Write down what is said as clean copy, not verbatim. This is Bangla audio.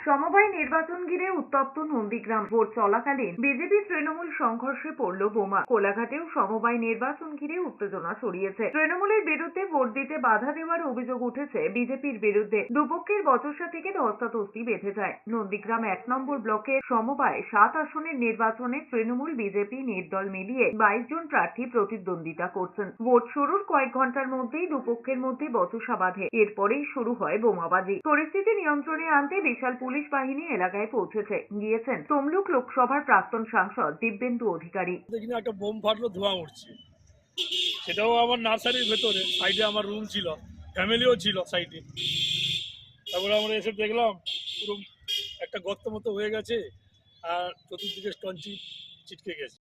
সমবায় নির্বাচন ঘিরে উত্তপ্ত নন্দীগ্রাম। ভোট চলাকালীন বিজেপি তৃণমূল সংঘর্ষে পড়ল বোমা। কোলাঘাটেও সমবায় নির্বাচন ঘিরে উত্তেজনা ছড়িয়েছে। তৃণমূলের বিরুদ্ধে ভোট দিতে বাধা দেওয়ার অভিযোগ উঠেছে বিজেপির বিরুদ্ধে। দুপক্ষের বচসা থেকে ধস্তাধস্তি বেঁধে যায়। নন্দীগ্রাম 1 নম্বর ব্লকের সমবায় 7 আসনের নির্বাচনে তৃণমূল বিজেপি নির্দল মিলিয়ে 22 জন প্রার্থী প্রতিদ্বন্দ্বিতা করছেন। ভোট শুরুর কয়েক ঘন্টার মধ্যেই দুপক্ষের মধ্যে বচসা বাধে। এরপরেই শুরু হয় বোমাবাজি। পরিস্থিতি নিয়ন্ত্রণে আনতে বিশাল পুলিশ বাহিনী এলাকায় পৌঁছেছে। গিয়েছেন তমলুক লোকসভার প্রাক্তন সাংসদ দিব্যেন্দু অধিকারী। দেখি একটা বোম ফাটলো, ধোঁয়া উঠছে। সেটাও আমার নার্সারির ভেতরে, সাইডে আমার রুম ছিল, ফ্যামিলিও ছিল সাইডে। তারপরে আমরা এসে দেখলাম পুরো একটা গর্ত মতো হয়ে গেছে আর চতুর্দিকে স্টন ছিটকে গেছে।